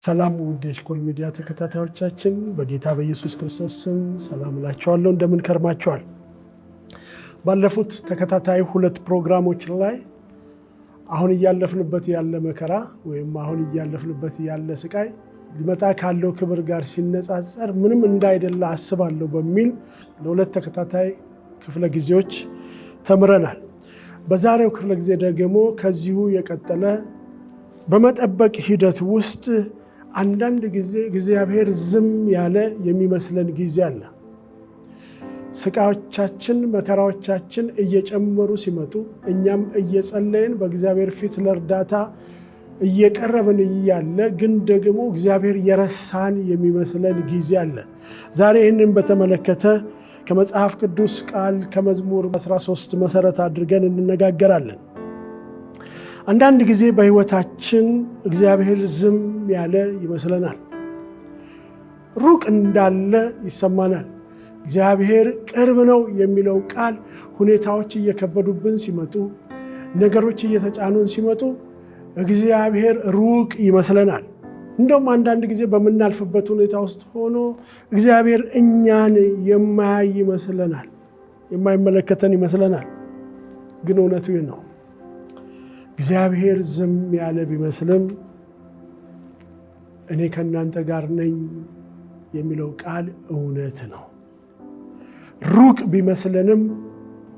ሰላም ውድ የስኮል ሚዲያ ተከታታዮቻችን በጌታ በኢየሱስ ክርስቶስ ስም ሰላም እላችኋለሁ። እንደምን ከርማችኋል? ባለፉት ተከታታይ 2 ፕሮግራሞች ላይ አሁን እያለፍንበት ያለ መከራ ወይም አሁን እያለፍንበት ያለ ስቃይ ሊመጣ ካለው ክብር ጋር ሲነጻጸር ምንም እንዳይደለ አስባለሁ በሚል ለ2 ተከታታይ ክፍለ ጊዜዎች ተምረናል። በዛሬው ክፍለ ጊዜ ደግሞ ከዚሁ የቀጠለ በመጠበቅ ሂደት ውስጥ አንዳንድ ጊዜ እግዚአብሔር ዝም ያለ የሚመስለን ጊዜ አለ። ስቃዮቻችን መከራዎቻችን እየጨመሩ ሲመጡ እኛም እየጸለይን በእግዚአብሔር ፊት ለእርዳታ እየቀረብን እያለ ግን ደግሞ እግዚአብሔር የረሳን የሚመስለን ጊዜ አለ። ዛሬ ይህንን በተመለከተ ከመጽሐፍ ቅዱስ ቃል ከመዝሙር 13 መሰረት አድርገን እንነጋገራለን። አንዳንድ ጊዜ በህይወታችን እግዚአብሔር ዝም ያለ ይመስለናል። ሩቅ እንዳለ ይሰማናል። እግዚአብሔር ቅርብ ነው የሚለው ቃል ሁኔታዎች እየከበዱብን ሲመጡ፣ ነገሮች እየተጫኑን ሲመጡ እግዚአብሔር ሩቅ ይመስለናል። እንደውም አንዳንድ ጊዜ በምናልፍበት ሁኔታ ውስጥ ሆኖ እግዚአብሔር እኛን የማያይ ይመስለናል፣ የማይመለከተን ይመስለናል። ግን እውነቱ ይህ ነው። እግዚአብሔር ዝም ያለ ቢመስልም እኔ ከእናንተ ጋር ነኝ የሚለው ቃል እውነት ነው። ሩቅ ቢመስልንም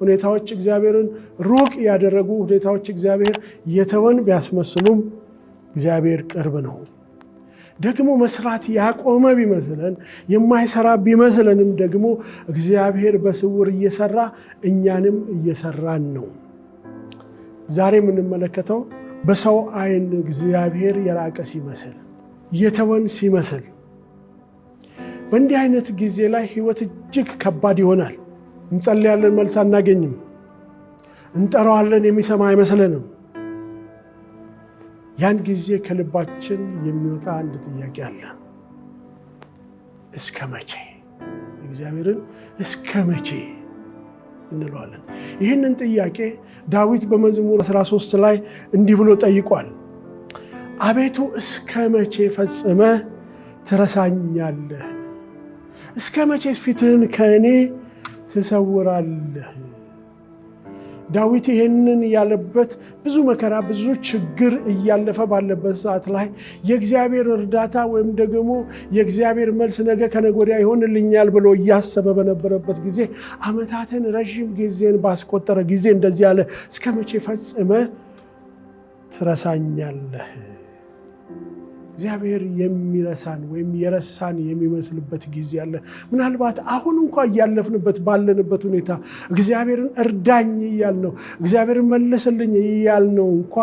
ሁኔታዎች እግዚአብሔርን ሩቅ ያደረጉ ሁኔታዎች እግዚአብሔር የተወን ቢያስመስሉም እግዚአብሔር ቅርብ ነው። ደግሞ መስራት ያቆመ ቢመስለን የማይሰራ ቢመስለንም ደግሞ እግዚአብሔር በስውር እየሰራ እኛንም እየሰራን ነው። ዛሬ የምንመለከተው በሰው አይን እግዚአብሔር የራቀ ሲመስል የተወን ሲመስል፣ በእንዲህ አይነት ጊዜ ላይ ህይወት እጅግ ከባድ ይሆናል። እንጸልያለን፣ መልስ አናገኝም። እንጠራዋለን፣ የሚሰማ አይመስለንም። ያን ጊዜ ከልባችን የሚወጣ አንድ ጥያቄ አለ። እስከ መቼ? እግዚአብሔርን እስከ መቼ እንለዋለን። ይህንን ጥያቄ ዳዊት በመዝሙር 13 ላይ እንዲህ ብሎ ጠይቋል። አቤቱ እስከ መቼ ፈጽመህ ትረሳኛለህ? እስከ መቼ ፊትህን ከእኔ ትሰውራለህ? ዳዊት ይህንን ያለበት ብዙ መከራ ብዙ ችግር እያለፈ ባለበት ሰዓት ላይ የእግዚአብሔር እርዳታ ወይም ደግሞ የእግዚአብሔር መልስ ነገ ከነገ ወዲያ ይሆንልኛል ብሎ እያሰበ በነበረበት ጊዜ ዓመታትን ረዥም ጊዜን ባስቆጠረ ጊዜ እንደዚህ ያለ እስከ መቼ ፈጽመህ ትረሳኛለህ? እግዚአብሔር የሚረሳን ወይም የረሳን የሚመስልበት ጊዜ አለ። ምናልባት አሁን እንኳን እያለፍንበት ባለንበት ሁኔታ እግዚአብሔርን እርዳኝ እያልነው፣ እግዚአብሔርን መለስልኝ እያልነው እንኳ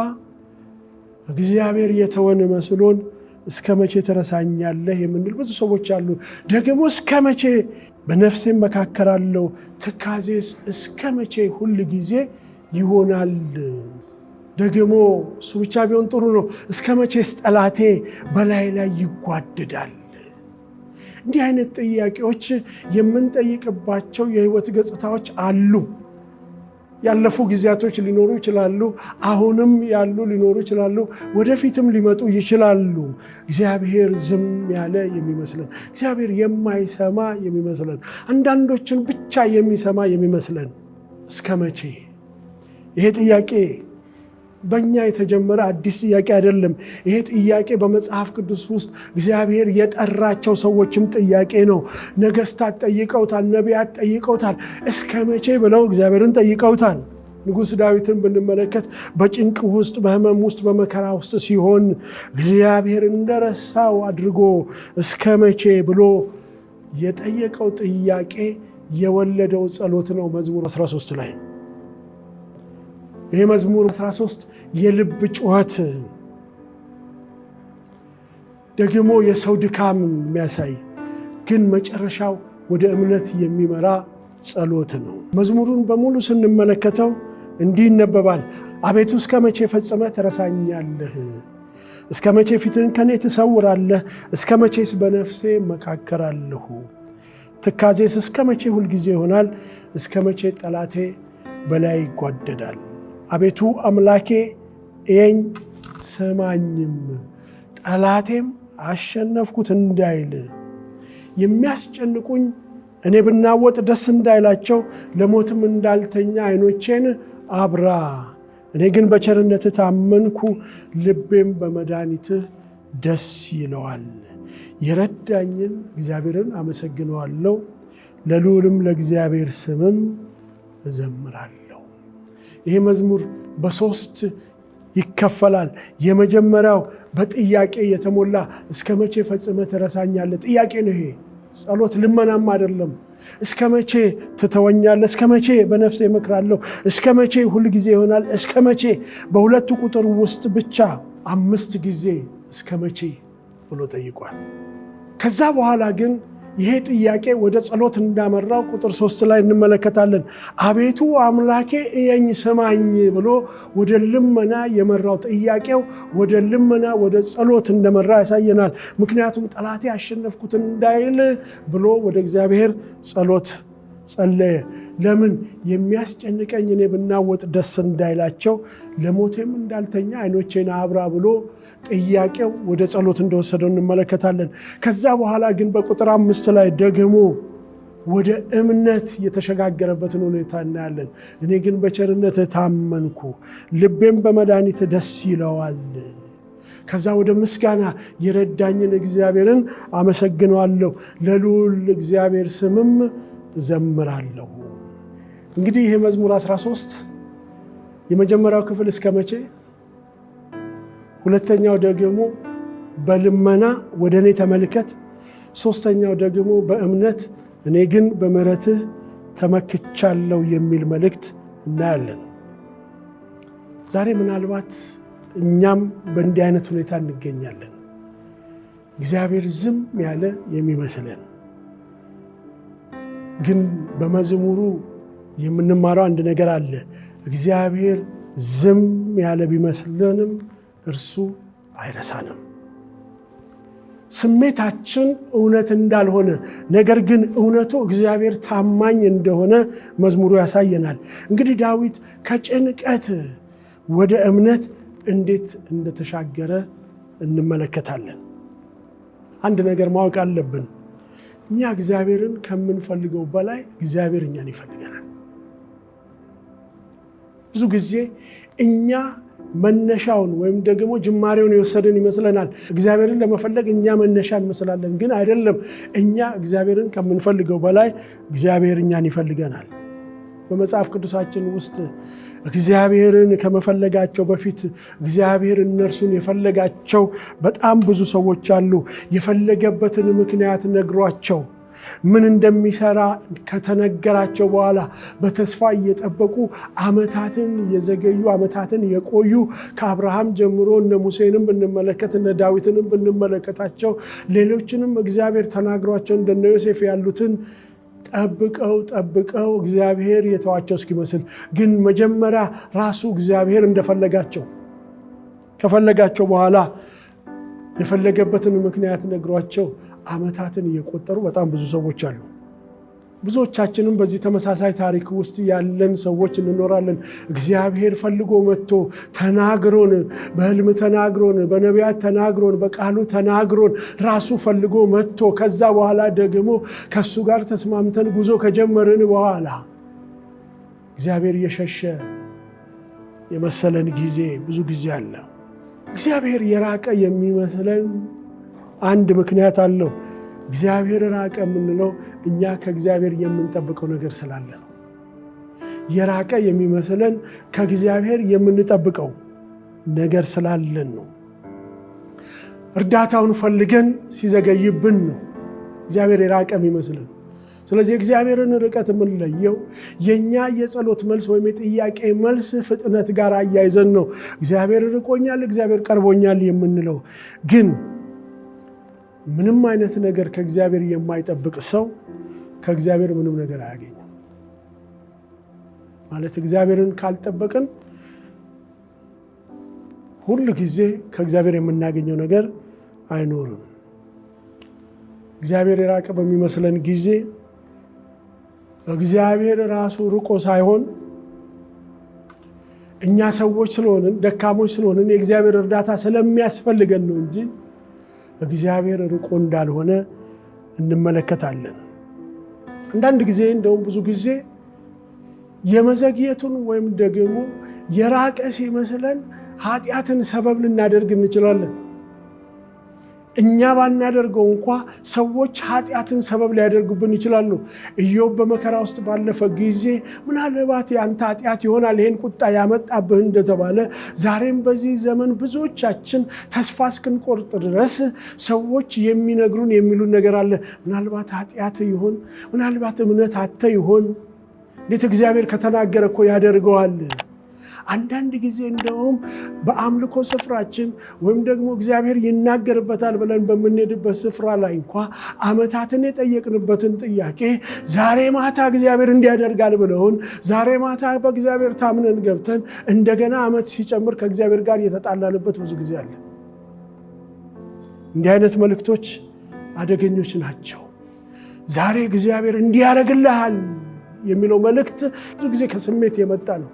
እግዚአብሔር የተወን መስሎን እስከ መቼ ትረሳኛለህ የምንል ብዙ ሰዎች አሉ። ደግሞ እስከ መቼ በነፍሴም መካከራለሁ፣ ትካዜስ እስከ መቼ ሁል ጊዜ ይሆናል? ደግሞ እሱ ብቻ ቢሆን ጥሩ ነው። እስከ መቼስ ጠላቴ በላይ ላይ ይጓደዳል? እንዲህ አይነት ጥያቄዎች የምንጠይቅባቸው የህይወት ገጽታዎች አሉ። ያለፉ ጊዜያቶች ሊኖሩ ይችላሉ። አሁንም ያሉ ሊኖሩ ይችላሉ። ወደፊትም ሊመጡ ይችላሉ። እግዚአብሔር ዝም ያለ የሚመስለን፣ እግዚአብሔር የማይሰማ የሚመስለን፣ አንዳንዶችን ብቻ የሚሰማ የሚመስለን እስከ መቼ? ይሄ ጥያቄ በእኛ የተጀመረ አዲስ ጥያቄ አይደለም። ይሄ ጥያቄ በመጽሐፍ ቅዱስ ውስጥ እግዚአብሔር የጠራቸው ሰዎችም ጥያቄ ነው። ነገስታት ጠይቀውታል፣ ነቢያት ጠይቀውታል። እስከ መቼ ብለው እግዚአብሔርን ጠይቀውታል። ንጉሥ ዳዊትን ብንመለከት በጭንቅ ውስጥ፣ በህመም ውስጥ፣ በመከራ ውስጥ ሲሆን እግዚአብሔር እንደረሳው አድርጎ እስከ መቼ ብሎ የጠየቀው ጥያቄ የወለደው ጸሎት ነው። መዝሙር 13 ላይ ይህ መዝሙር 13 የልብ ጩኸት ደግሞ የሰው ድካም የሚያሳይ ግን መጨረሻው ወደ እምነት የሚመራ ጸሎት ነው። መዝሙሩን በሙሉ ስንመለከተው እንዲህ ይነበባል። አቤቱ እስከ መቼ ፈጽመህ ትረሳኛለህ? እስከ መቼ ፊትህን ከኔ ትሰውራለህ? እስከ መቼስ በነፍሴ መካከራለሁ? ትካዜስ እስከ መቼ ሁልጊዜ ይሆናል? እስከ መቼ ጠላቴ በላይ ይጓደዳል? አቤቱ አምላኬ እየኝ ስማኝም፣ ጠላቴም አሸነፍኩት እንዳይል የሚያስጨንቁኝ እኔ ብናወጥ ደስ እንዳይላቸው ለሞትም እንዳልተኛ ዓይኖቼን አብራ። እኔ ግን በቸርነትህ ታመንኩ፣ ልቤም በመድኃኒትህ ደስ ይለዋል። የረዳኝን እግዚአብሔርን አመሰግነዋለሁ፣ ለልዑልም ለእግዚአብሔር ስምም እዘምራለሁ። ይሄ መዝሙር በሶስት ይከፈላል። የመጀመሪያው በጥያቄ የተሞላ እስከ መቼ ፈጽመህ ትረሳኛለህ? ጥያቄ ነው ይሄ። ጸሎት ልመናም አይደለም። እስከ መቼ ትተወኛለህ? እስከ መቼ በነፍሴ እመክራለሁ? እስከ መቼ ሁል ጊዜ ይሆናል? እስከ መቼ? በሁለቱ ቁጥር ውስጥ ብቻ 5 ጊዜ እስከ መቼ ብሎ ጠይቋል። ከዛ በኋላ ግን ይሄ ጥያቄ ወደ ጸሎት እንዳመራው ቁጥር 3 ላይ እንመለከታለን። አቤቱ አምላኬ እየኝ ስማኝ ብሎ ወደ ልመና የመራው ጥያቄው ወደ ልመና ወደ ጸሎት እንደመራ ያሳየናል። ምክንያቱም ጠላቴ አሸነፍኩት እንዳይል ብሎ ወደ እግዚአብሔር ጸሎት ጸለየ። ለምን? የሚያስጨንቀኝ እኔ ብናወጥ ደስ እንዳይላቸው ለሞቴም እንዳልተኛ ዓይኖቼን አብራ ብሎ ጥያቄው ወደ ጸሎት እንደወሰደው እንመለከታለን። ከዛ በኋላ ግን በቁጥር 5 ላይ ደግሞ ወደ እምነት የተሸጋገረበትን ሁኔታ እናያለን። እኔ ግን በቸርነትህ ታመንኩ፣ ልቤም በመድኃኒትህ ደስ ይለዋል። ከዛ ወደ ምስጋና የረዳኝን እግዚአብሔርን አመሰግነዋለሁ፣ ለልዑል እግዚአብሔር ስምም እዘምራለሁ። እንግዲህ ይሄ መዝሙር 13 የመጀመሪያው ክፍል እስከ መቼ፣ ሁለተኛው ደግሞ በልመና ወደ እኔ ተመልከት፣ ሶስተኛው ደግሞ በእምነት እኔ ግን በምሕረትህ ተመክቻለሁ የሚል መልእክት እናያለን። ዛሬ ምናልባት እኛም በእንዲህ አይነት ሁኔታ እንገኛለን። እግዚአብሔር ዝም ያለ የሚመስለን፣ ግን በመዝሙሩ የምንማረው አንድ ነገር አለ። እግዚአብሔር ዝም ያለ ቢመስለንም እርሱ አይረሳንም። ስሜታችን እውነት እንዳልሆነ፣ ነገር ግን እውነቱ እግዚአብሔር ታማኝ እንደሆነ መዝሙሩ ያሳየናል። እንግዲህ ዳዊት ከጭንቀት ወደ እምነት እንዴት እንደተሻገረ እንመለከታለን። አንድ ነገር ማወቅ አለብን። እኛ እግዚአብሔርን ከምንፈልገው በላይ እግዚአብሔር እኛን ይፈልገናል። ብዙ ጊዜ እኛ መነሻውን ወይም ደግሞ ጅማሬውን የወሰድን ይመስለናል። እግዚአብሔርን ለመፈለግ እኛ መነሻ እንመስላለን፣ ግን አይደለም። እኛ እግዚአብሔርን ከምንፈልገው በላይ እግዚአብሔር እኛን ይፈልገናል። በመጽሐፍ ቅዱሳችን ውስጥ እግዚአብሔርን ከመፈለጋቸው በፊት እግዚአብሔር እነርሱን የፈለጋቸው በጣም ብዙ ሰዎች አሉ። የፈለገበትን ምክንያት ነግሯቸው ምን እንደሚሰራ ከተነገራቸው በኋላ በተስፋ እየጠበቁ ዓመታትን የዘገዩ ዓመታትን የቆዩ ከአብርሃም ጀምሮ እነ ሙሴንም ብንመለከት እነ ዳዊትንም ብንመለከታቸው ሌሎችንም እግዚአብሔር ተናግሯቸው እንደነ ዮሴፍ ያሉትን ጠብቀው እግዚአብሔር የተዋቸው እስኪመስል ግን መጀመሪያ ራሱ እግዚአብሔር እንደፈለጋቸው ከፈለጋቸው በኋላ የፈለገበትን ምክንያት ነግሯቸው ዓመታትን እየቆጠሩ በጣም ብዙ ሰዎች አሉ። ብዙዎቻችንም በዚህ ተመሳሳይ ታሪክ ውስጥ ያለን ሰዎች እንኖራለን። እግዚአብሔር ፈልጎ መጥቶ ተናግሮን፣ በህልም ተናግሮን፣ በነቢያት ተናግሮን፣ በቃሉ ተናግሮን ራሱ ፈልጎ መጥቶ ከዛ በኋላ ደግሞ ከሱ ጋር ተስማምተን ጉዞ ከጀመርን በኋላ እግዚአብሔር የሸሸ የመሰለን ጊዜ ብዙ ጊዜ አለ። እግዚአብሔር የራቀ የሚመስለን አንድ ምክንያት አለው። እግዚአብሔር ራቀ የምንለው እኛ ከእግዚአብሔር የምንጠብቀው ነገር ስላለ ነው። የራቀ የሚመስለን ከእግዚአብሔር የምንጠብቀው ነገር ስላለን ነው። እርዳታውን ፈልገን ሲዘገይብን ነው እግዚአብሔር የራቀ የሚመስለን። ስለዚህ እግዚአብሔርን ርቀት የምንለየው የኛ የጸሎት መልስ ወይም የጥያቄ መልስ ፍጥነት ጋር አያይዘን ነው። እግዚአብሔር ርቆኛል፣ እግዚአብሔር ቀርቦኛል የምንለው። ግን ምንም አይነት ነገር ከእግዚአብሔር የማይጠብቅ ሰው ከእግዚአብሔር ምንም ነገር አያገኝም። ማለት እግዚአብሔርን ካልጠበቅን ሁሉ ጊዜ ከእግዚአብሔር የምናገኘው ነገር አይኖርም። እግዚአብሔር የራቀ በሚመስለን ጊዜ እግዚአብሔር ራሱ ርቆ ሳይሆን እኛ ሰዎች ስለሆንን ደካሞች ስለሆንን የእግዚአብሔር እርዳታ ስለሚያስፈልገን ነው እንጂ እግዚአብሔር ርቆ እንዳልሆነ እንመለከታለን። አንዳንድ ጊዜ እንደውም ብዙ ጊዜ የመዘግየቱን ወይም ደግሞ የራቀ ሲመስለን ኃጢአትን ሰበብ ልናደርግ እንችላለን። እኛ ባናደርገው እንኳ ሰዎች ኃጢአትን ሰበብ ሊያደርጉብን ይችላሉ። ኢዮብ በመከራ ውስጥ ባለፈ ጊዜ ምናልባት ያንተ ኃጢአት ይሆናል ይሄን ቁጣ ያመጣብህ እንደተባለ ዛሬም በዚህ ዘመን ብዙዎቻችን ተስፋ እስክንቆርጥ ድረስ ሰዎች የሚሉን ነገር አለ። ምናልባት ኃጢአት ይሆን? ምናልባት እምነት አተ ይሆን? እንዴት እግዚአብሔር ከተናገረ እኮ ያደርገዋል። አንዳንድ ጊዜ እንደውም በአምልኮ ስፍራችን ወይም ደግሞ እግዚአብሔር ይናገርበታል ብለን በምንሄድበት ስፍራ ላይ እንኳ ዓመታትን የጠየቅንበትን ጥያቄ ዛሬ ማታ እግዚአብሔር እንዲያደርጋል ብለውን ዛሬ ማታ በእግዚአብሔር ታምነን ገብተን እንደገና ዓመት ሲጨምር ከእግዚአብሔር ጋር የተጣላንበት ብዙ ጊዜ አለ። እንዲህ አይነት መልእክቶች አደገኞች ናቸው። ዛሬ እግዚአብሔር እንዲያደርግልሃል የሚለው መልእክት ብዙ ጊዜ ከስሜት የመጣ ነው።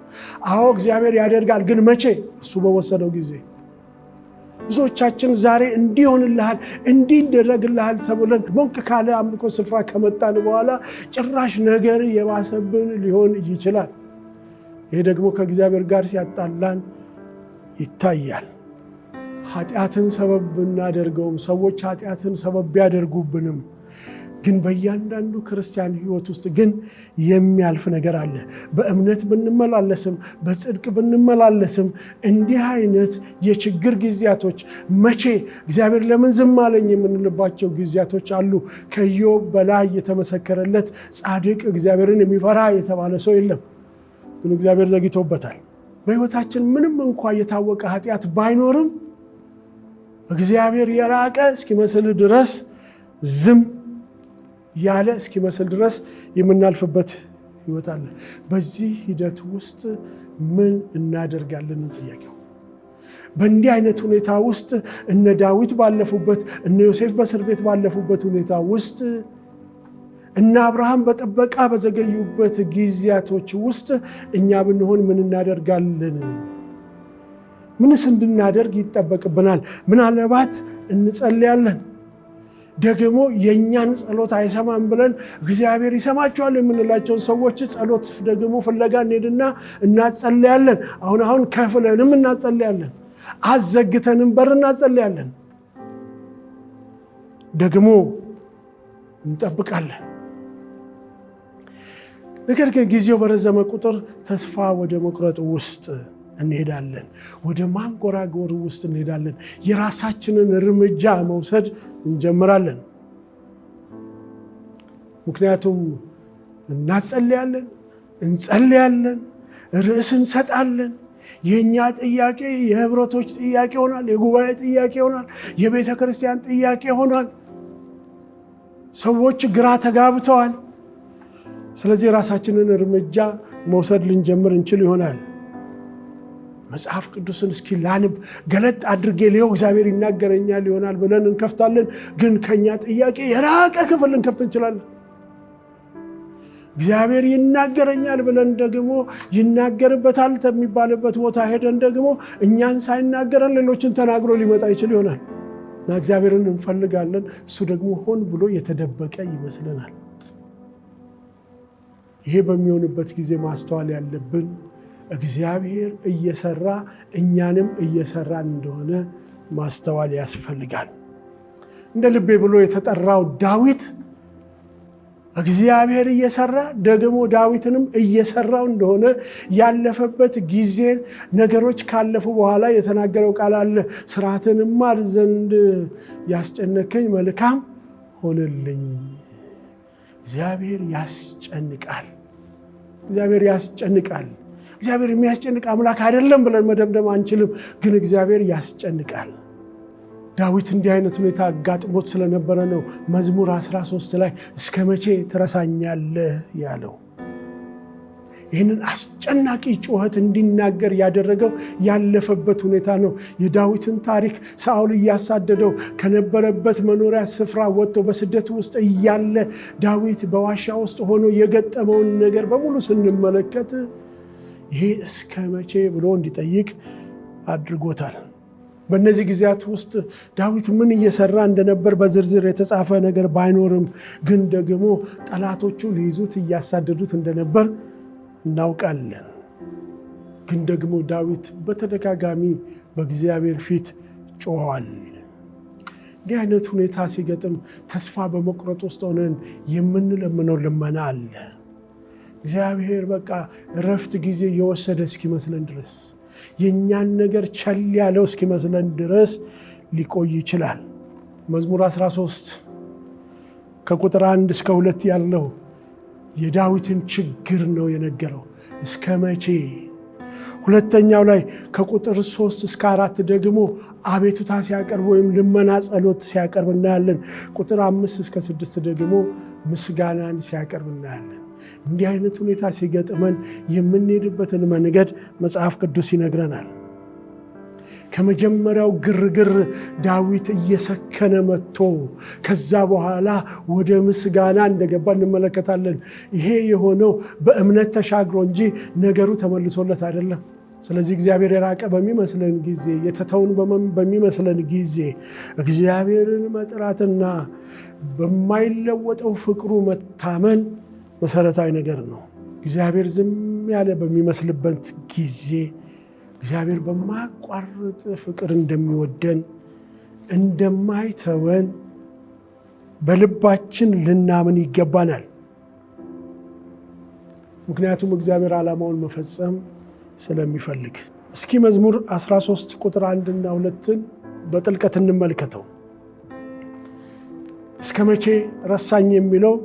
አዎ እግዚአብሔር ያደርጋል፣ ግን መቼ? እሱ በወሰነው ጊዜ። ብዙዎቻችን ዛሬ እንዲሆንልሃል እንዲደረግልሃል ተብለን ሞቅ ካለ አምልኮ ስፍራ ከመጣን በኋላ ጭራሽ ነገር የባሰብን ሊሆን ይችላል። ይሄ ደግሞ ከእግዚአብሔር ጋር ሲያጣላን ይታያል። ኃጢአትን ሰበብ ብናደርገውም ሰዎች ኃጢአትን ሰበብ ቢያደርጉብንም ግን በእያንዳንዱ ክርስቲያን ሕይወት ውስጥ ግን የሚያልፍ ነገር አለ። በእምነት ብንመላለስም በጽድቅ ብንመላለስም እንዲህ አይነት የችግር ጊዜያቶች መቼ እግዚአብሔር ለምን ዝም አለኝ የምንልባቸው ጊዜያቶች አሉ። ከኢዮብ በላይ የተመሰከረለት ጻድቅ እግዚአብሔርን የሚፈራ የተባለ ሰው የለም። ግን እግዚአብሔር ዘግቶበታል። በሕይወታችን ምንም እንኳ የታወቀ ኃጢአት ባይኖርም እግዚአብሔር የራቀ እስኪመስል ድረስ ዝም ያለ እስኪመስል ድረስ የምናልፍበት ሕይወት አለ። በዚህ ሂደት ውስጥ ምን እናደርጋለን? ጥያቄው በእንዲህ አይነት ሁኔታ ውስጥ እነ ዳዊት ባለፉበት፣ እነ ዮሴፍ በእስር ቤት ባለፉበት ሁኔታ ውስጥ፣ እነ አብርሃም በጥበቃ በዘገዩበት ጊዜያቶች ውስጥ እኛ ብንሆን ምን እናደርጋለን? ምንስ እንድናደርግ ይጠበቅብናል? ምናልባት እንጸልያለን። ደግሞ የእኛን ጸሎት አይሰማም ብለን እግዚአብሔር ይሰማቸዋል የምንላቸውን ሰዎች ጸሎት ደግሞ ፍለጋ እንሄድና እናጸልያለን። አሁን ከፍለንም እናጸልያለን፣ አዘግተንም በር እናጸልያለን፣ ደግሞ እንጠብቃለን። ነገር ግን ጊዜው በረዘመ ቁጥር ተስፋ ወደ መቁረጥ ውስጥ እንሄዳለን፣ ወደ ማንጎራጎር ውስጥ እንሄዳለን። የራሳችንን እርምጃ መውሰድ እንጀምራለን። ምክንያቱም እናጸልያለን፣ እንጸልያለን፣ ርዕስ እንሰጣለን። የእኛ ጥያቄ የህብረቶች ጥያቄ ሆኗል፣ የጉባኤ ጥያቄ ሆኗል፣ የቤተ ክርስቲያን ጥያቄ ሆኗል። ሰዎች ግራ ተጋብተዋል። ስለዚህ የራሳችንን እርምጃ መውሰድ ልንጀምር እንችል ይሆናል። መጽሐፍ ቅዱስን እስኪ ላንብ ገለጥ አድርጌ ሊሆ እግዚአብሔር ይናገረኛል ይሆናል ብለን እንከፍታለን። ግን ከኛ ጥያቄ የራቀ ክፍል ልንከፍት እንችላለን። እግዚአብሔር ይናገረኛል ብለን ደግሞ ይናገርበታል የሚባልበት ቦታ ሄደን ደግሞ እኛን ሳይናገረን ሌሎችን ተናግሮ ሊመጣ ይችል ይሆናል እና እግዚአብሔርን እንፈልጋለን። እሱ ደግሞ ሆን ብሎ የተደበቀ ይመስለናል። ይሄ በሚሆንበት ጊዜ ማስተዋል ያለብን እግዚአብሔር እየሰራ እኛንም እየሰራን እንደሆነ ማስተዋል ያስፈልጋል። እንደ ልቤ ብሎ የተጠራው ዳዊት እግዚአብሔር እየሰራ ደግሞ ዳዊትንም እየሰራው እንደሆነ ያለፈበት ጊዜ ነገሮች ካለፉ በኋላ የተናገረው ቃል አለ። ስርዓትንም ማር ዘንድ ያስጨነቀኝ መልካም ሆነልኝ። እግዚአብሔር ያስጨንቃል። እግዚአብሔር ያስጨንቃል። እግዚአብሔር የሚያስጨንቅ አምላክ አይደለም ብለን መደምደም አንችልም። ግን እግዚአብሔር ያስጨንቃል። ዳዊት እንዲህ አይነት ሁኔታ አጋጥሞት ስለነበረ ነው መዝሙር 13 ላይ እስከ መቼ ትረሳኛለህ ያለው። ይህንን አስጨናቂ ጩኸት እንዲናገር ያደረገው ያለፈበት ሁኔታ ነው። የዳዊትን ታሪክ ሳኦል እያሳደደው ከነበረበት መኖሪያ ስፍራ ወጥቶ በስደት ውስጥ እያለ ዳዊት በዋሻ ውስጥ ሆኖ የገጠመውን ነገር በሙሉ ስንመለከት ይሄ እስከ መቼ ብሎ እንዲጠይቅ አድርጎታል። በእነዚህ ጊዜያት ውስጥ ዳዊት ምን እየሰራ እንደነበር በዝርዝር የተጻፈ ነገር ባይኖርም ግን ደግሞ ጠላቶቹ ሊይዙት እያሳደዱት እንደነበር እናውቃለን። ግን ደግሞ ዳዊት በተደጋጋሚ በእግዚአብሔር ፊት ጮኋል። እንዲህ አይነት ሁኔታ ሲገጥም ተስፋ በመቁረጥ ውስጥ ሆነን የምንለምነው ልመና አለ። እግዚአብሔር በቃ እረፍት ጊዜ የወሰደ እስኪመስለን ድረስ የእኛን ነገር ቸል ያለው እስኪመስለን ድረስ ሊቆይ ይችላል። መዝሙር 13 ከቁጥር 1 እስከ 2 ያለው የዳዊትን ችግር ነው የነገረው። እስከ መቼ? ሁለተኛው ላይ ከቁጥር 3 እስከ 4 ደግሞ አቤቱታ ሲያቀርብ ወይም ልመና ጸሎት ሲያቀርብ እናያለን። ቁጥር 5 እስከ 6 ደግሞ ምስጋናን ሲያቀርብ እናያለን። እንዲህ አይነት ሁኔታ ሲገጥመን የምንሄድበትን መንገድ መጽሐፍ ቅዱስ ይነግረናል። ከመጀመሪያው ግርግር ዳዊት እየሰከነ መጥቶ ከዛ በኋላ ወደ ምስጋና እንደገባ እንመለከታለን። ይሄ የሆነው በእምነት ተሻግሮ እንጂ ነገሩ ተመልሶለት አይደለም። ስለዚህ እግዚአብሔር የራቀ በሚመስለን ጊዜ፣ የተተውን በሚመስለን ጊዜ እግዚአብሔርን መጥራትና በማይለወጠው ፍቅሩ መታመን መሰረታዊ ነገር ነው። እግዚአብሔር ዝም ያለ በሚመስልበት ጊዜ እግዚአብሔር በማያቋርጥ ፍቅር እንደሚወደን እንደማይተወን በልባችን ልናምን ይገባናል። ምክንያቱም እግዚአብሔር ዓላማውን መፈጸም ስለሚፈልግ። እስኪ መዝሙር 13 ቁጥር 1 እና 2 በጥልቀት እንመልከተው። እስከ መቼ ረሳኝ የሚለው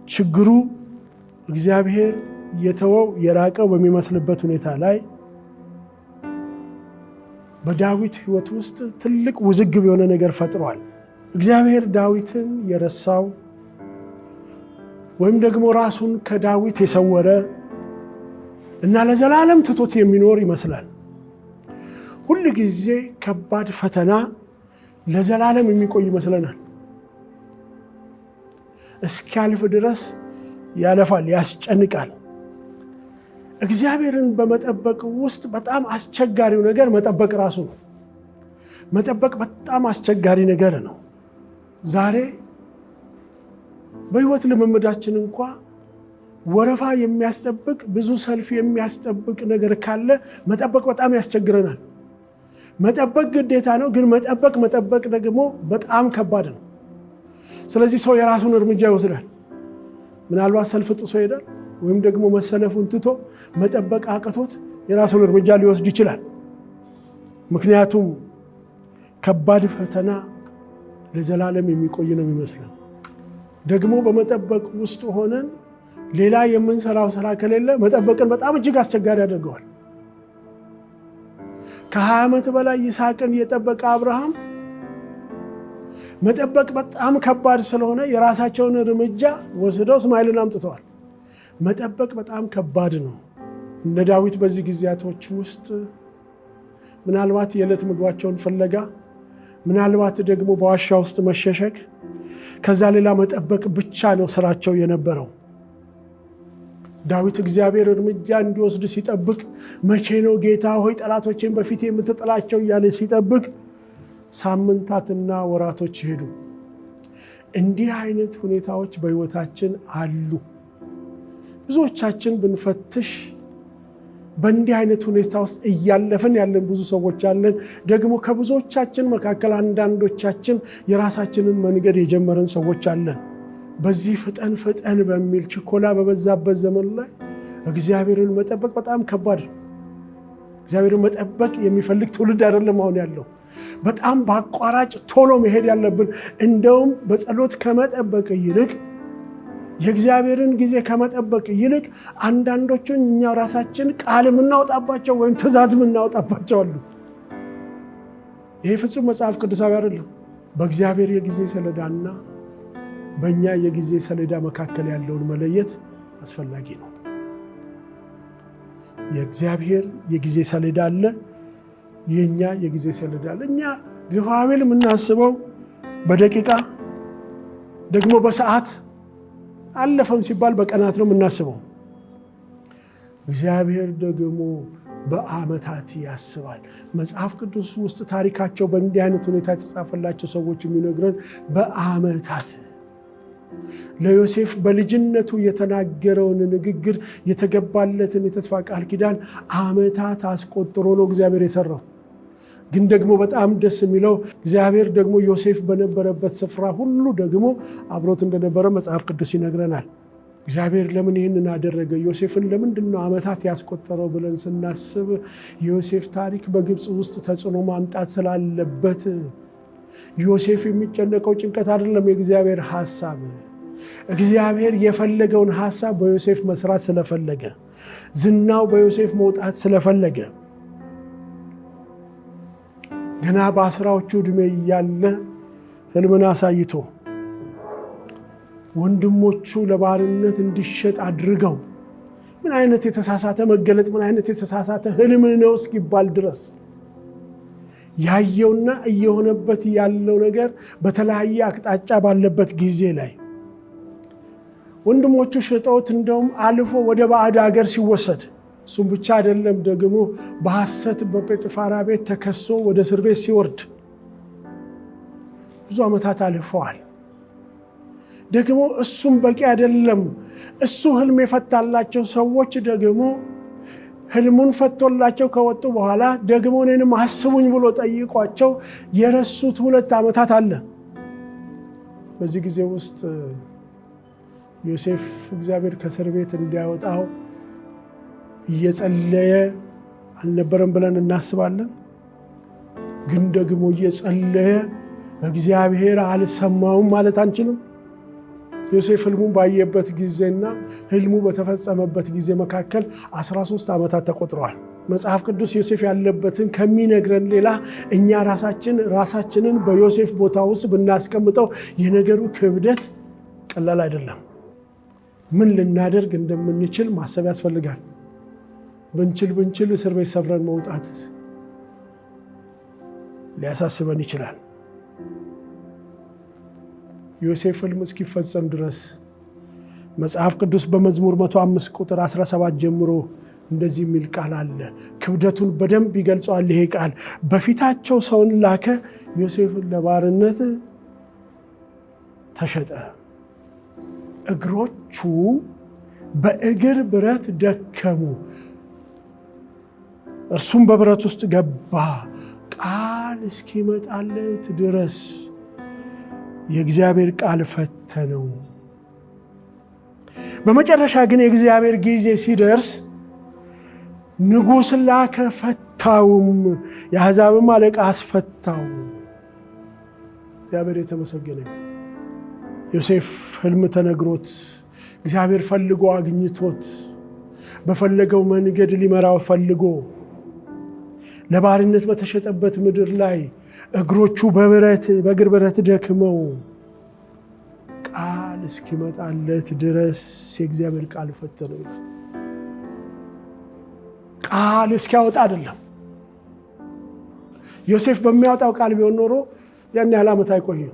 ችግሩ እግዚአብሔር የተወው የራቀው በሚመስልበት ሁኔታ ላይ በዳዊት ሕይወት ውስጥ ትልቅ ውዝግብ የሆነ ነገር ፈጥሯል። እግዚአብሔር ዳዊትን የረሳው ወይም ደግሞ ራሱን ከዳዊት የሰወረ እና ለዘላለም ትቶት የሚኖር ይመስላል። ሁል ጊዜ ከባድ ፈተና ለዘላለም የሚቆይ ይመስለናል። እስኪያልፍ ድረስ ያለፋል፣ ያስጨንቃል። እግዚአብሔርን በመጠበቅ ውስጥ በጣም አስቸጋሪው ነገር መጠበቅ ራሱ ነው። መጠበቅ በጣም አስቸጋሪ ነገር ነው። ዛሬ በሕይወት ልምምዳችን እንኳ ወረፋ የሚያስጠብቅ ብዙ ሰልፍ የሚያስጠብቅ ነገር ካለ መጠበቅ በጣም ያስቸግረናል። መጠበቅ ግዴታ ነው፣ ግን መጠበቅ ደግሞ በጣም ከባድ ነው። ስለዚህ ሰው የራሱን እርምጃ ይወስዳል። ምናልባት ሰልፍ ጥሶ ይሄዳል፣ ወይም ደግሞ መሰለፉን ትቶ መጠበቅ አቅቶት የራሱን እርምጃ ሊወስድ ይችላል። ምክንያቱም ከባድ ፈተና ለዘላለም የሚቆይ ነው የሚመስለን። ደግሞ በመጠበቅ ውስጥ ሆነን ሌላ የምንሰራው ስራ ከሌለ መጠበቅን በጣም እጅግ አስቸጋሪ ያደርገዋል። ከ20 ዓመት በላይ ይስሐቅን የጠበቀ አብርሃም መጠበቅ በጣም ከባድ ስለሆነ የራሳቸውን እርምጃ ወስደው እስማኤልን አምጥተዋል። መጠበቅ በጣም ከባድ ነው። እነ ዳዊት በዚህ ጊዜያቶች ውስጥ ምናልባት የዕለት ምግባቸውን ፍለጋ፣ ምናልባት ደግሞ በዋሻ ውስጥ መሸሸግ፣ ከዛ ሌላ መጠበቅ ብቻ ነው ስራቸው የነበረው። ዳዊት እግዚአብሔር እርምጃ እንዲወስድ ሲጠብቅ፣ መቼ ነው ጌታ ሆይ ጠላቶቼን በፊቴ የምትጥላቸው እያለ ሲጠብቅ ሳምንታትና ወራቶች ሄዱ። እንዲህ አይነት ሁኔታዎች በሕይወታችን አሉ። ብዙዎቻችን ብንፈትሽ በእንዲህ አይነት ሁኔታ ውስጥ እያለፍን ያለን ብዙ ሰዎች አለን። ደግሞ ከብዙዎቻችን መካከል አንዳንዶቻችን የራሳችንን መንገድ የጀመረን ሰዎች አለን። በዚህ ፍጠን በሚል ችኮላ በበዛበት ዘመን ላይ እግዚአብሔርን መጠበቅ በጣም ከባድ ነው። እግዚአብሔርን መጠበቅ የሚፈልግ ትውልድ አይደለም አሁን ያለው። በጣም በአቋራጭ ቶሎ መሄድ ያለብን፣ እንደውም በጸሎት ከመጠበቅ ይልቅ የእግዚአብሔርን ጊዜ ከመጠበቅ ይልቅ አንዳንዶቹን እኛ ራሳችን ቃል የምናወጣባቸው ወይም ትእዛዝ የምናወጣባቸው አሉ። ይሄ ፍጹም መጽሐፍ ቅዱሳዊ አይደለም። በእግዚአብሔር የጊዜ ሰሌዳና በእኛ የጊዜ ሰሌዳ መካከል ያለውን መለየት አስፈላጊ ነው። የእግዚአብሔር የጊዜ ሰሌዳ አለ፣ የኛ የጊዜ ሰሌዳ አለ። እኛ ግፋቤል የምናስበው በደቂቃ ደግሞ በሰዓት አለፈም ሲባል በቀናት ነው የምናስበው። እግዚአብሔር ደግሞ በዓመታት ያስባል። መጽሐፍ ቅዱስ ውስጥ ታሪካቸው በእንዲህ አይነት ሁኔታ የተጻፈላቸው ሰዎች የሚነግረን በዓመታት ለዮሴፍ በልጅነቱ የተናገረውን ንግግር የተገባለትን የተስፋ ቃል ኪዳን ዓመታት አስቆጥሮ ነው እግዚአብሔር የሰራው። ግን ደግሞ በጣም ደስ የሚለው እግዚአብሔር ደግሞ ዮሴፍ በነበረበት ስፍራ ሁሉ ደግሞ አብሮት እንደነበረ መጽሐፍ ቅዱስ ይነግረናል። እግዚአብሔር ለምን ይህንን አደረገ? ዮሴፍን ለምንድን ነው ዓመታት ያስቆጠረው ብለን ስናስብ የዮሴፍ ታሪክ በግብፅ ውስጥ ተጽዕኖ ማምጣት ስላለበት፣ ዮሴፍ የሚጨነቀው ጭንቀት አይደለም የእግዚአብሔር ሐሳብ። እግዚአብሔር የፈለገውን ሐሳብ በዮሴፍ መስራት ስለፈለገ፣ ዝናው በዮሴፍ መውጣት ስለፈለገ ገና በ10ዎቹ ዕድሜ እያለ ሕልምን አሳይቶ ወንድሞቹ ለባርነት እንዲሸጥ አድርገው ምን አይነት የተሳሳተ መገለጥ፣ ምን አይነት የተሳሳተ ሕልም ነው እስኪባል ድረስ ያየውና እየሆነበት ያለው ነገር በተለያየ አቅጣጫ ባለበት ጊዜ ላይ ወንድሞቹ ሸጠውት እንደውም አልፎ ወደ ባዕድ ሀገር ሲወሰድ፣ እሱም ብቻ አይደለም ደግሞ በሐሰት በጴጥፋራ ቤት ተከሶ ወደ እስር ቤት ሲወርድ ብዙ ዓመታት አልፈዋል። ደግሞ እሱም በቂ አይደለም። እሱ ሕልም የፈታላቸው ሰዎች ደግሞ ሕልሙን ፈቶላቸው ከወጡ በኋላ ደግሞ እኔንም አስቡኝ ብሎ ጠይቋቸው የረሱት 2 ዓመታት አለ። በዚህ ጊዜ ውስጥ ዮሴፍ እግዚአብሔር ከእስር ቤት እንዲያወጣው እየጸለየ አልነበረም ብለን እናስባለን። ግን ደግሞ እየጸለየ እግዚአብሔር አልሰማውም ማለት አንችልም። ዮሴፍ ሕልሙን ባየበት ጊዜና ሕልሙ በተፈጸመበት ጊዜ መካከል 13 ዓመታት ተቆጥረዋል። መጽሐፍ ቅዱስ ዮሴፍ ያለበትን ከሚነግረን ሌላ እኛ ራሳችንን በዮሴፍ ቦታ ውስጥ ብናስቀምጠው የነገሩ ክብደት ቀላል አይደለም። ምን ልናደርግ እንደምንችል ማሰብ ያስፈልጋል። ብንችል እስር ቤት ሰብረን መውጣት ሊያሳስበን ይችላል። ዮሴፍ ሕልም እስኪፈጸም ድረስ መጽሐፍ ቅዱስ በመዝሙር 105 ቁጥር 17 ጀምሮ እንደዚህ የሚል ቃል አለ። ክብደቱን በደንብ ይገልጸዋል ይሄ ቃል። በፊታቸው ሰውን ላከ፣ ዮሴፍን ለባርነት ተሸጠ። እግሮቹ በእግር ብረት ደከሙ፣ እርሱም በብረት ውስጥ ገባ ቃል እስኪመጣለት ድረስ የእግዚአብሔር ቃል ፈተነው። በመጨረሻ ግን የእግዚአብሔር ጊዜ ሲደርስ ንጉሥ ላከ፣ ፈታውም፣ የአሕዛብም አለቃ አስፈታው። እግዚአብሔር የተመሰገነ። ዮሴፍ ሕልም ተነግሮት እግዚአብሔር ፈልጎ አግኝቶት በፈለገው መንገድ ሊመራው ፈልጎ ለባርነት በተሸጠበት ምድር ላይ እግሮቹ በእግር ብረት ደክመው ቃል እስኪመጣለት ድረስ የእግዚአብሔር ቃል ፈተነው። ቃል እስኪያወጣ አይደለም። ዮሴፍ በሚያወጣው ቃል ቢሆን ኖሮ ያን ያህል ዓመት አይቆይም።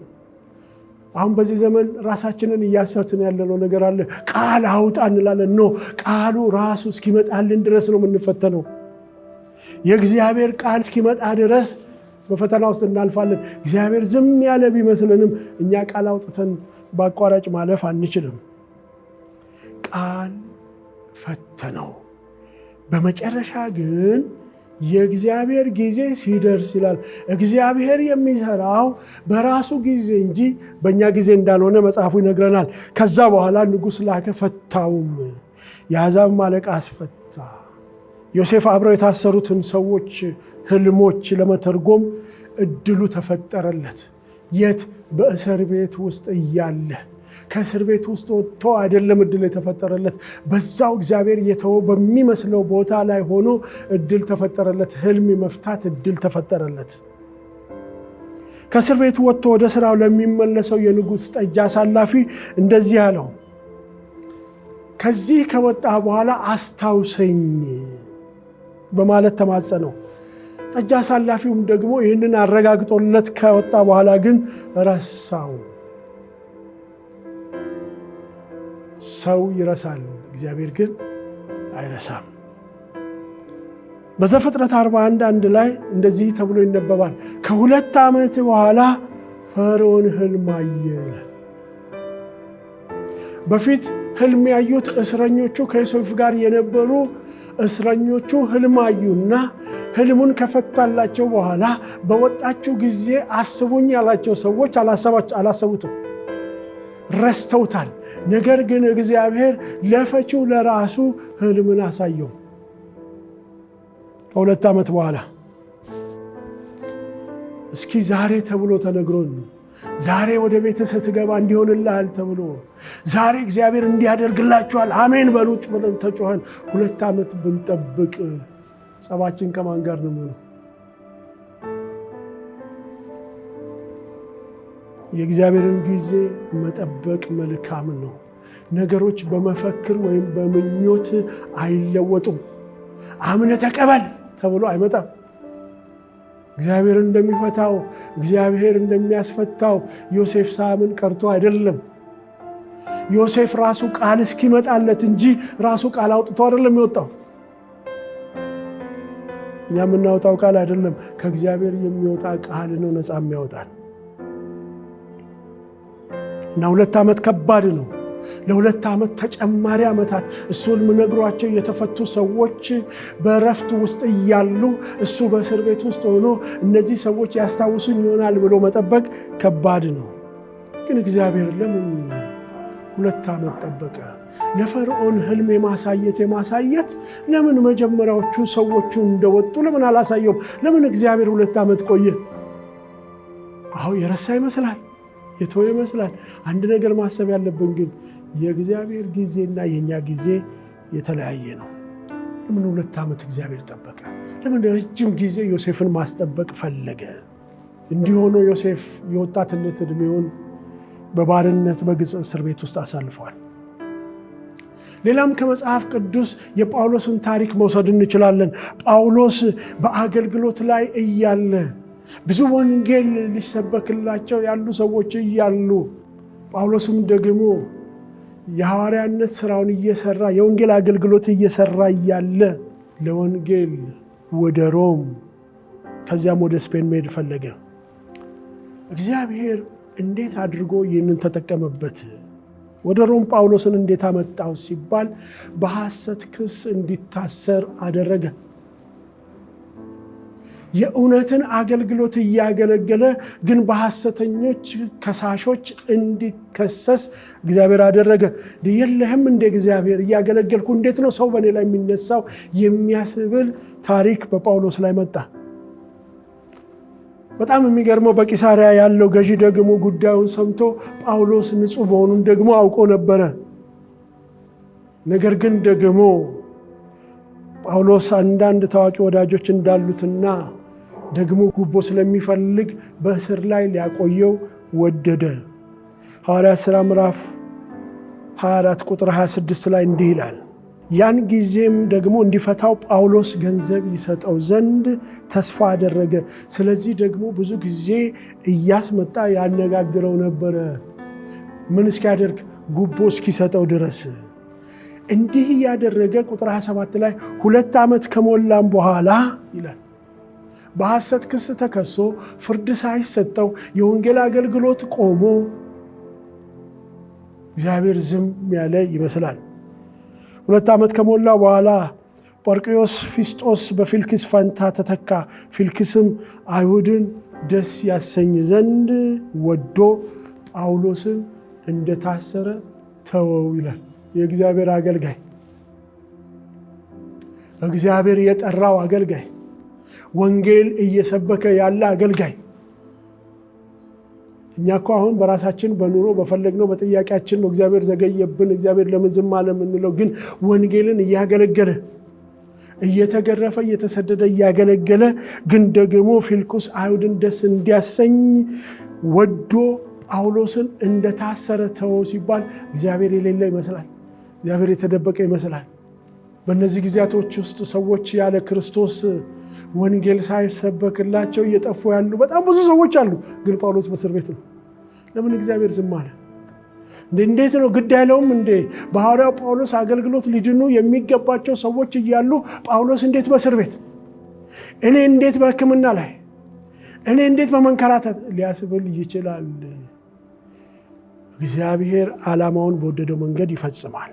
አሁን በዚህ ዘመን ራሳችንን እያሳትን ያለነው ነገር አለ። ቃል አውጣ እንላለን። ኖ፣ ቃሉ ራሱ እስኪመጣልን ድረስ ነው የምንፈተነው። የእግዚአብሔር ቃል እስኪመጣ ድረስ በፈተና ውስጥ እናልፋለን። እግዚአብሔር ዝም ያለ ቢመስልንም እኛ ቃል አውጥተን በአቋራጭ ማለፍ አንችልም። ቃል ፈተነው። በመጨረሻ ግን የእግዚአብሔር ጊዜ ሲደርስ ይላል። እግዚአብሔር የሚሰራው በራሱ ጊዜ እንጂ በእኛ ጊዜ እንዳልሆነ መጽሐፉ ይነግረናል። ከዛ በኋላ ንጉሥ ላከ፣ ፈታውም፣ የአሕዛብም አለቃ አስፈታ። ዮሴፍ አብረው የታሰሩትን ሰዎች ሕልሞች ለመተርጎም እድሉ ተፈጠረለት። የት? በእስር ቤት ውስጥ እያለ። ከእስር ቤት ውስጥ ወጥቶ አይደለም እድል የተፈጠረለት፣ በዛው እግዚአብሔር የተወው በሚመስለው ቦታ ላይ ሆኖ እድል ተፈጠረለት። ሕልም መፍታት እድል ተፈጠረለት። ከእስር ቤቱ ወጥቶ ወደ ስራው ለሚመለሰው የንጉሥ ጠጅ አሳላፊ እንደዚህ አለው፣ ከዚህ ከወጣ በኋላ አስታውሰኝ በማለት ተማጸነው። ጠጅ አሳላፊውም ደግሞ ይህንን አረጋግጦለት ከወጣ በኋላ ግን ረሳው። ሰው ይረሳል፣ እግዚአብሔር ግን አይረሳም። በዘፍጥረት 41:1 ላይ እንደዚህ ተብሎ ይነበባል። ከ2 ዓመት በኋላ ፈርዖን ህልም አየ ይላል። በፊት ህልም ያዩት እስረኞቹ ከዮሴፍ ጋር የነበሩ እስረኞቹ ህልም አዩና ህልሙን ከፈታላቸው በኋላ በወጣችሁ ጊዜ አስቡኝ ያላቸው ሰዎች አላሰቡትም፣ ረስተውታል። ነገር ግን እግዚአብሔር ለፈቺው ለራሱ ህልምን አሳየው። ከ2 ዓመት በኋላ እስኪ ዛሬ ተብሎ ተነግሮን ዛሬ ወደ ቤትህ ስትገባ እንዲሆንልሃል ተብሎ ዛሬ እግዚአብሔር እንዲያደርግላችኋል አሜን በሉጭ ብለን ተጮኸን 2 ዓመት ብንጠብቅ ጸባችን ከማን ጋር ነው የሚሆነው? የእግዚአብሔርን ጊዜ መጠበቅ መልካም ነው። ነገሮች በመፈክር ወይም በምኞት አይለወጡም። አምነህ ተቀበል ተብሎ አይመጣም። እግዚአብሔር እንደሚፈታው እግዚአብሔር እንደሚያስፈታው ዮሴፍ ሳምን ቀርቶ አይደለም። ዮሴፍ ራሱ ቃል እስኪመጣለት እንጂ ራሱ ቃል አውጥቶ አይደለም የወጣው። እኛ የምናወጣው ቃል አይደለም፣ ከእግዚአብሔር የሚወጣ ቃል ነው ነፃ የሚያወጣን። እና 2 ዓመት ከባድ ነው። ለ2 ዓመት ተጨማሪ ዓመታት እሱን ነግሯቸው የተፈቱ ሰዎች በረፍት ውስጥ እያሉ እሱ በእስር ቤት ውስጥ ሆኖ እነዚህ ሰዎች ያስታውሱኝ ይሆናል ብሎ መጠበቅ ከባድ ነው። ግን እግዚአብሔር ለምን 2 ዓመት ጠበቀ? ለፈርዖን ህልም የማሳየት ለምን መጀመሪያዎቹ ሰዎቹ እንደወጡ ለምን አላሳየውም? ለምን እግዚአብሔር 2 ዓመት ቆየ? አዎ የረሳ ይመስላል፣ የተወ ይመስላል። አንድ ነገር ማሰብ ያለብን ግን የእግዚአብሔር ጊዜና የኛ ጊዜ የተለያየ ነው። ለምን 2 ዓመት እግዚአብሔር ጠበቀ? ለምን ረጅም ጊዜ ዮሴፍን ማስጠበቅ ፈለገ? እንዲሆኑ ዮሴፍ የወጣትነት ዕድሜውን በባርነት በግብፅ እስር ቤት ውስጥ አሳልፏል። ሌላም ከመጽሐፍ ቅዱስ የጳውሎስን ታሪክ መውሰድ እንችላለን። ጳውሎስ በአገልግሎት ላይ እያለ ብዙ ወንጌል ሊሰበክላቸው ያሉ ሰዎች እያሉ ጳውሎስም ደግሞ የሐዋርያነት ስራውን እየሰራ የወንጌል አገልግሎት እየሰራ እያለ ለወንጌል ወደ ሮም ከዚያም ወደ ስፔን መሄድ ፈለገ። እግዚአብሔር እንዴት አድርጎ ይህንን ተጠቀመበት? ወደ ሮም ጳውሎስን እንዴት አመጣው ሲባል በሐሰት ክስ እንዲታሰር አደረገ። የእውነትን አገልግሎት እያገለገለ ግን በሐሰተኞች ከሳሾች እንዲከሰስ እግዚአብሔር አደረገ። የለህም እንደ እግዚአብሔር እያገለገልኩ እንዴት ነው ሰው በእኔ ላይ የሚነሳው የሚያስብል ታሪክ በጳውሎስ ላይ መጣ። በጣም የሚገርመው በቂሳሪያ ያለው ገዢ ደግሞ ጉዳዩን ሰምቶ ጳውሎስ ንጹሕ መሆኑን ደግሞ አውቆ ነበረ። ነገር ግን ደግሞ ጳውሎስ አንዳንድ ታዋቂ ወዳጆች እንዳሉትና ደግሞ ጉቦ ስለሚፈልግ በእስር ላይ ሊያቆየው ወደደ። ሐዋርያት ሥራ ምዕራፍ 24 ቁጥር 26 ላይ እንዲህ ይላል፣ ያን ጊዜም ደግሞ እንዲፈታው ጳውሎስ ገንዘብ ይሰጠው ዘንድ ተስፋ አደረገ። ስለዚህ ደግሞ ብዙ ጊዜ እያስመጣ ያነጋግረው ነበረ። ምን እስኪያደርግ? ጉቦ እስኪሰጠው ድረስ። እንዲህ እያደረገ ቁጥር 27 ላይ 2 ዓመት ከሞላም በኋላ ይላል በሐሰት ክስ ተከሶ ፍርድ ሳይሰጠው የወንጌል አገልግሎት ቆሞ እግዚአብሔር ዝም ያለ ይመስላል። 2 ዓመት ከሞላ በኋላ ጶርቅዮስ ፊስጦስ በፊልክስ ፈንታ ተተካ። ፊልክስም አይሁድን ደስ ያሰኝ ዘንድ ወዶ ጳውሎስን እንደታሰረ ተወው ይላል። የእግዚአብሔር አገልጋይ፣ እግዚአብሔር የጠራው አገልጋይ፣ ወንጌል እየሰበከ ያለ አገልጋይ። እኛ እኮ አሁን በራሳችን በኑሮ በፈለግነው በጥያቄያችን ነው እግዚአብሔር ዘገየብን፣ እግዚአብሔር ለምን ዝም አለ የምንለው። ግን ወንጌልን እያገለገለ እየተገረፈ እየተሰደደ እያገለገለ ግን ደግሞ ፊልክስ አይሁድን ደስ እንዲያሰኝ ወዶ ጳውሎስን እንደታሰረ ተወው ሲባል እግዚአብሔር የሌለ ይመስላል፣ እግዚአብሔር የተደበቀ ይመስላል። በእነዚህ ጊዜያቶች ውስጥ ሰዎች ያለ ክርስቶስ ወንጌል ሳይሰበክላቸው እየጠፉ ያሉ በጣም ብዙ ሰዎች አሉ። ግን ጳውሎስ በእስር ቤት ነው። ለምን እግዚአብሔር ዝም አለ? እንዴት ነው? ግድ አይለውም እንዴ? በሐዋርያው ጳውሎስ አገልግሎት ሊድኑ የሚገባቸው ሰዎች እያሉ ጳውሎስ እንዴት በእስር ቤት? እኔ እንዴት በሕክምና ላይ እኔ እንዴት በመንከራተት ሊያስብል ይችላል። እግዚአብሔር ዓላማውን በወደደው መንገድ ይፈጽማል።